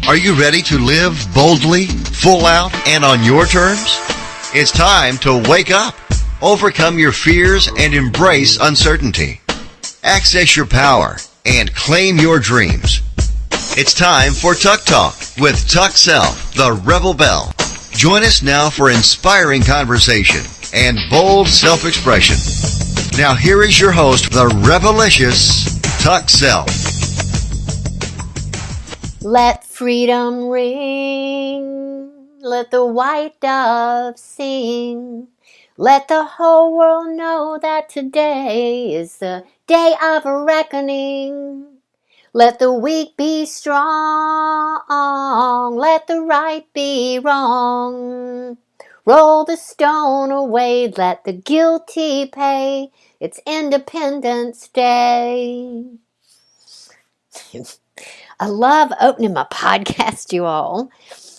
Are you ready to live boldly, full out, and on your terms? It's time to wake up, overcome your fears, and embrace uncertainty. Access your power and claim your dreams. It's time for Tuck Talk with Tuck Self, the Rebel Belle. Join us now for inspiring conversation and bold self-expression. Now here is your host, the Rebelicious Tuck Self. Let freedom ring, let the white dove sing, let the whole world know that today is the day of reckoning. Let the weak be strong, let the right be wrong. Roll the stone away, let the guilty pay. It's Independence Day. I love opening my podcast, you all,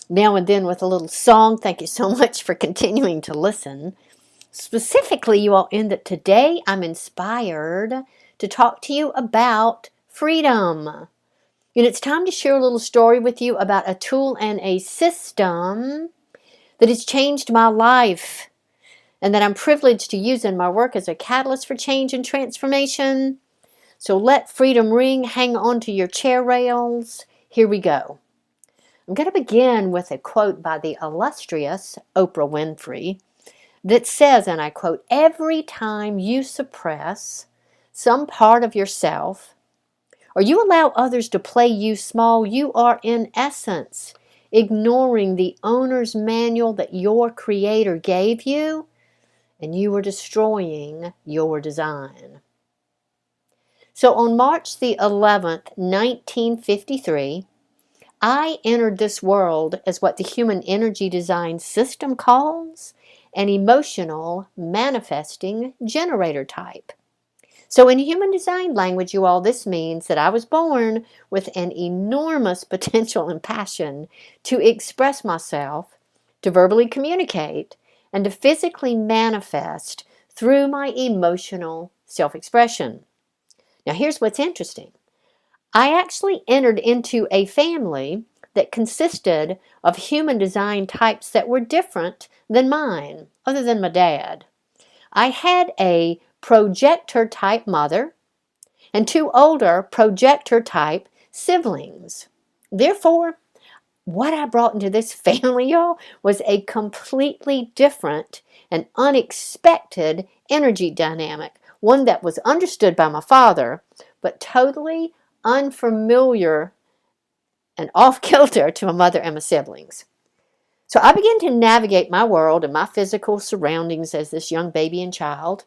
now and then with a little song. Thank you so much for continuing to listen. Specifically, you all, in that today I'm inspired to talk to you about freedom. And it's time to share a little story with you about a tool and a system that has changed my life and that I'm privileged to use in my work as a catalyst for change and transformation. So let freedom ring, hang on to your chair rails. Here we go. I'm going to begin with a quote by the illustrious Oprah Winfrey that says, and I quote, "Every time you suppress some part of yourself or you allow others to play you small, you are in essence ignoring the owner's manual that your creator gave you, and you are destroying your design." So on March the 11th, 1953, I entered this world as what the human energy design system calls an emotional manifesting generator type. So in human design language, you all, this means that I was born with an enormous potential and passion to express myself, to verbally communicate, and to physically manifest through my emotional self-expression. Now, here's what's interesting. I actually entered into a family that consisted of human design types that were different than mine, other than my dad. I had a projector type mother and two older projector type siblings. Therefore, what I brought into this family, y'all, was a completely different and unexpected energy dynamic. One that was understood by my father, but totally unfamiliar and off-kilter to my mother and my siblings. So I began to navigate my world and my physical surroundings as this young baby and child.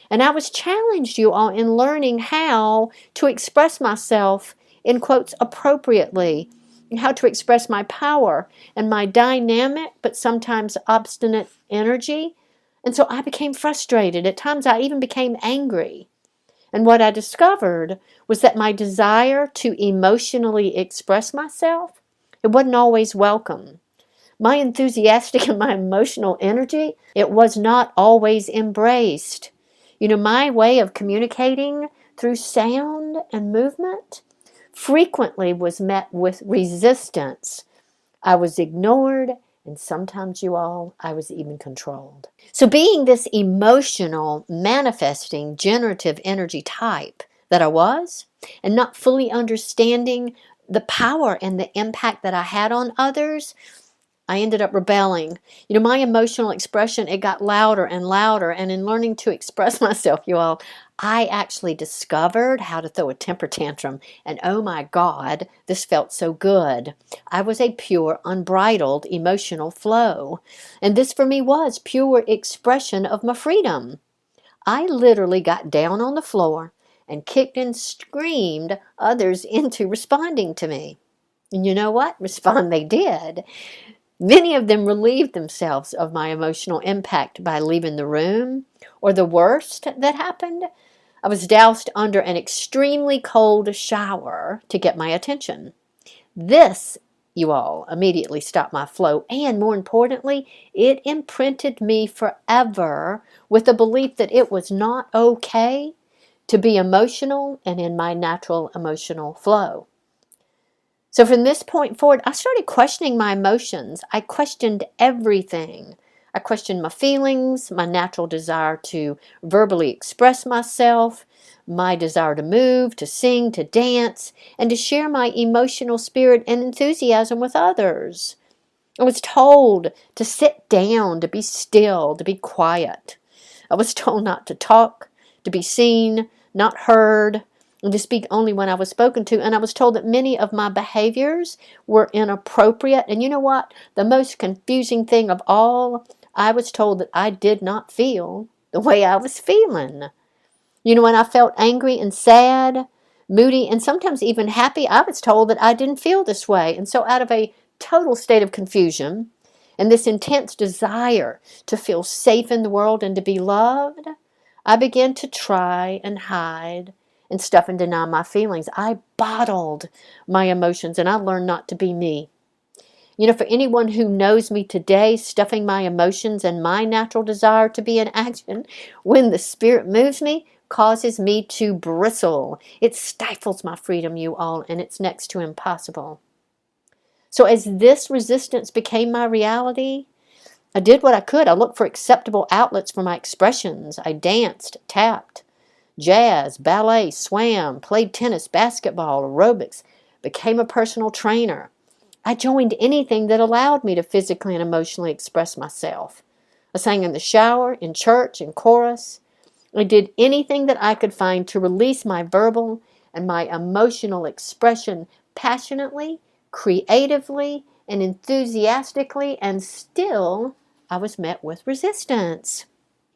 And I was challenged, you all, in learning how to express myself, in quotes, appropriately, and how to express my power and my dynamic but sometimes obstinate energy. And so I became frustrated. At times I even became angry. And what I discovered was that my desire to emotionally express myself, it wasn't always welcome. My enthusiastic and my emotional energy, it was not always embraced. You know, my way of communicating through sound and movement frequently was met with resistance. I was ignored, and sometimes, you all, I was even controlled. So being this emotional, manifesting, generative energy type that I was, and not fully understanding the power and the impact that I had on others, I ended up rebelling. You know, my emotional expression, it got louder and louder. And in learning to express myself, you all, I actually discovered how to throw a temper tantrum. And oh my God, this felt so good. I was a pure, unbridled emotional flow. And this for me was pure expression of my freedom. I literally got down on the floor and kicked and screamed others into responding to me. And you know what? Respond they did. Many of them relieved themselves of my emotional impact by leaving the room, or the worst that happened, I was doused under an extremely cold shower to get my attention. This, you all, immediately stopped my flow, and more importantly, it imprinted me forever with the belief that it was not okay to be emotional and in my natural emotional flow. So from this point forward, I started questioning my emotions. I questioned everything. I questioned my feelings, my natural desire to verbally express myself, my desire to move, to sing, to dance, and to share my emotional spirit and enthusiasm with others. I was told to sit down, to be still, to be quiet. I was told not to talk, to be seen, not heard, and to speak only when I was spoken to. And I was told that many of my behaviors were inappropriate. And you know what? The most confusing thing of all, I was told that I did not feel the way I was feeling. You know, when I felt angry and sad, moody, and sometimes even happy, I was told that I didn't feel this way. And so out of a total state of confusion and this intense desire to feel safe in the world and to be loved, I began to try and hide and stuff and deny my feelings. I bottled my emotions and I learned not to be me. You know, for anyone who knows me today, stuffing my emotions and my natural desire to be in action when the Spirit moves me causes me to bristle. It stifles my freedom, you all, and it's next to impossible. So as this resistance became my reality, I did what I could. I looked for acceptable outlets for my expressions. I danced, tapped, jazz, ballet, swam, played tennis, basketball, aerobics, became a personal trainer. I joined anything that allowed me to physically and emotionally express myself. I sang in the shower, in church, in chorus. I did anything that I could find to release my verbal and my emotional expression passionately, creatively, and enthusiastically, and still I was met with resistance.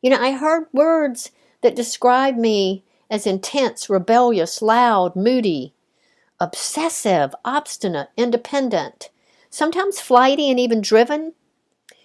You know, I heard words that described me as intense, rebellious, loud, moody, obsessive, obstinate, independent, sometimes flighty and even driven.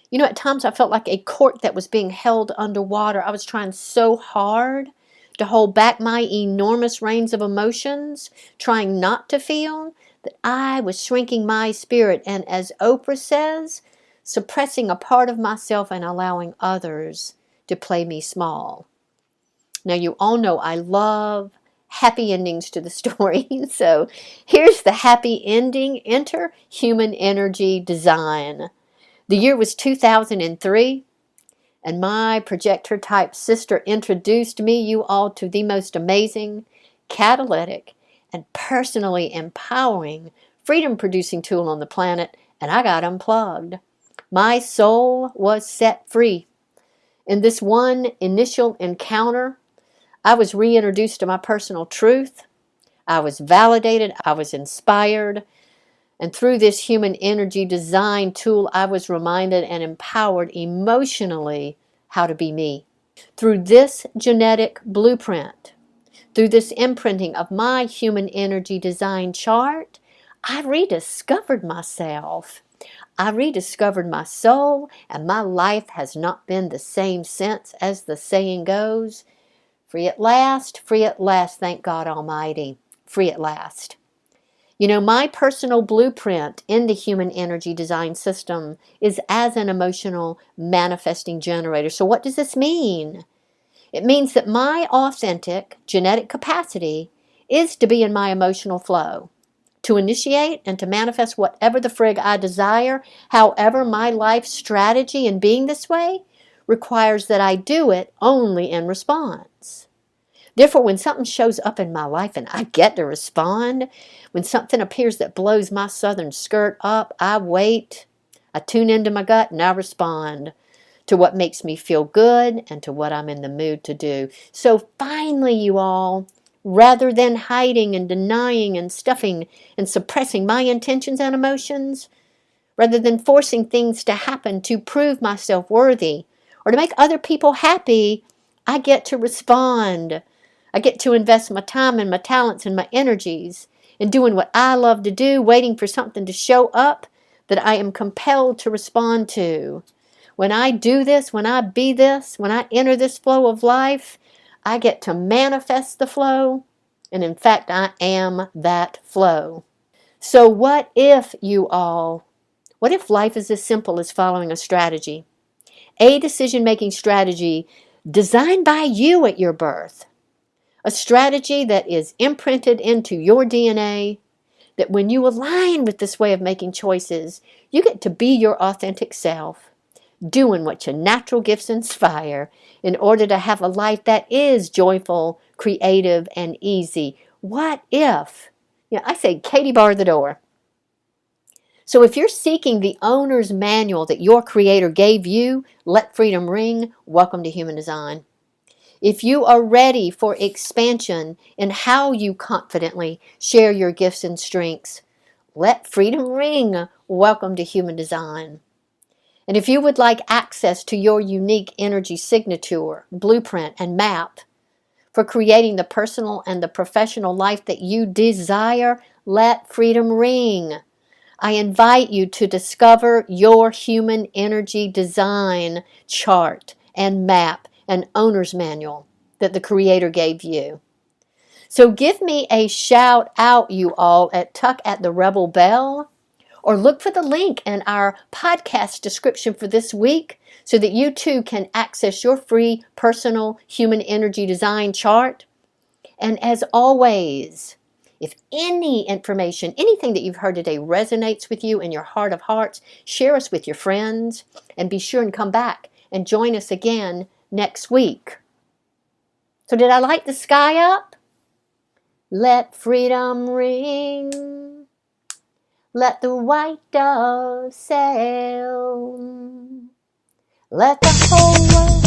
You know, at times I felt like a cork that was being held underwater. I was trying so hard to hold back my enormous range of emotions, trying not to feel, that I was shrinking my spirit and, as Oprah says, suppressing a part of myself and allowing others to play me small. Now, you all know I love happy endings to the story. So here's the happy ending. Enter human energy design. The year was 2003, and my projector type sister introduced me, you all, to the most amazing, catalytic, and personally empowering freedom producing tool on the planet, and I got unplugged. My soul was set free. In this one initial encounter, I was reintroduced to my personal truth. I was validated. I was inspired. And through this human energy design tool, I was reminded and empowered emotionally how to be me. Through this genetic blueprint, through this imprinting of my human energy design chart, I rediscovered myself. I rediscovered my soul, and my life has not been the same since, as the saying goes. Free at last, thank God Almighty. Free at last. You know, my personal blueprint in the human energy design system is as an emotional manifesting generator. So what does this mean? It means that my authentic genetic capacity is to be in my emotional flow, to initiate and to manifest whatever the frig I desire. However, my life strategy in being this way requires that I do it only in response. Therefore, when something shows up in my life and I get to respond, when something appears that blows my southern skirt up, I wait, I tune into my gut, and I respond to what makes me feel good and to what I'm in the mood to do. So finally, you all, rather than hiding and denying and stuffing and suppressing my intentions and emotions, rather than forcing things to happen to prove myself worthy or to make other people happy, I get to respond. I get to invest my time and my talents and my energies in doing what I love to do, waiting for something to show up that I am compelled to respond to. When I do this, when I be this, when I enter this flow of life, I get to manifest the flow, and in fact, I am that flow. So what if, you all, what if life is as simple as following a strategy? A decision-making strategy designed by you at your birth. A strategy that is imprinted into your DNA, that when you align with this way of making choices, you get to be your authentic self, doing what your natural gifts inspire in order to have a life that is joyful, creative, and easy. What if? I say, Katie, bar the door. So if you're seeking the owner's manual that your creator gave you, let freedom ring. Welcome to human design. If you are ready for expansion in how you confidently share your gifts and strengths, let freedom ring. Welcome to human design. And if you would like access to your unique energy signature, blueprint, and map for creating the personal and the professional life that you desire, let freedom ring. I invite you to discover your human energy design chart and map and owner's manual that the Creator gave you. So give me a shout out, you all, at Tuck at the Rebel Bell, or look for the link in our podcast description for this week so that you too can access your free personal human energy design chart. And as always, if any information, anything that you've heard today resonates with you in your heart of hearts, share us with your friends and be sure and come back and join us again next week. So did I light the sky up? Let freedom ring. Let the white dove sail. Let the whole world